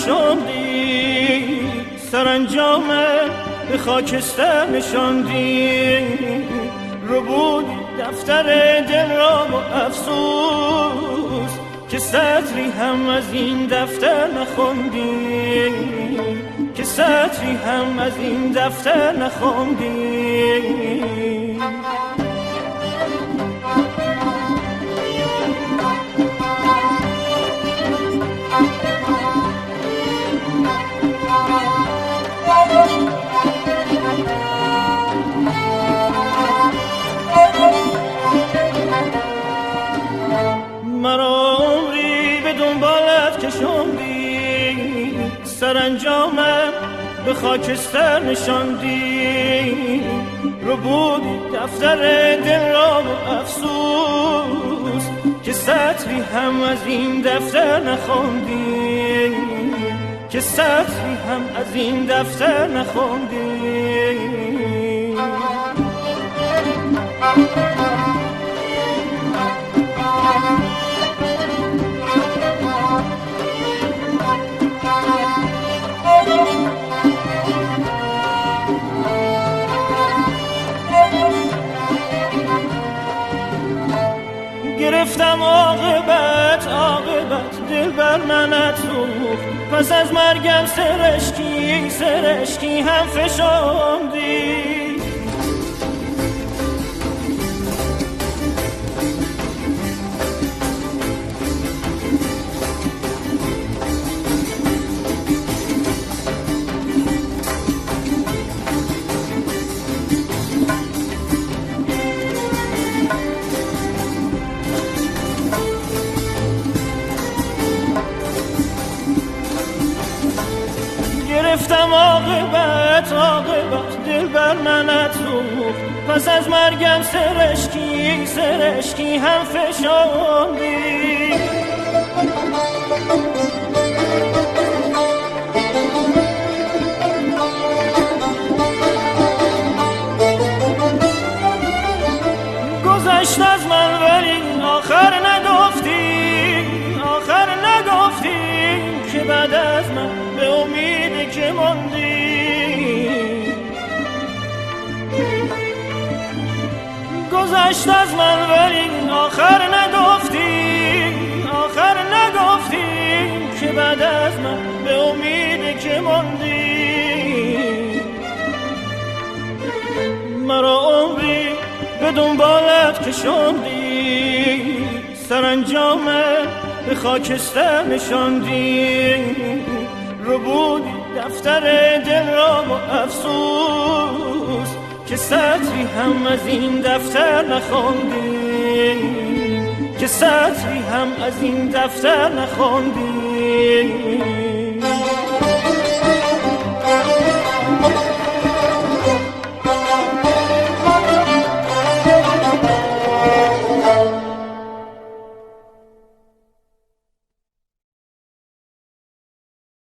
کشاندی، سرانجام به خاکستر نشاندی، ربودی دفتر دل را با افسوس که سطری هم از این دفتر نخوندی، که سطری هم از این دفتر نخوندی. مرا عمری به دنبالت کشاندی، سرانجامم به خاکستر نشاندی، ربودی دفتر دل را با افسوس که سطری هم از این دفتر نخوندی، که سطری هم از این دفتر نخوندی. گرفتم عاقبت دل بر منت سوخت، پس از مرگم سرشکی هم فشاندی. گرفتم عاقبت دل بر منت سوخت، پس از مرگم سرشکی هم فشاندی. گذشت از من ولی آخر نگفتی که بعد از من به امیدی که ماندی. گذشت از من ولی آخر نگفتی که بعد از من به امیدی که ماندی. مرا عمری به دنبالت کشاندی، سرانجام به خاکستر نشاندی، ربودی دفتر دل را با افسوس که سطری هم از این دفتر نخوندی، که سطری هم از این دفتر نخوندی.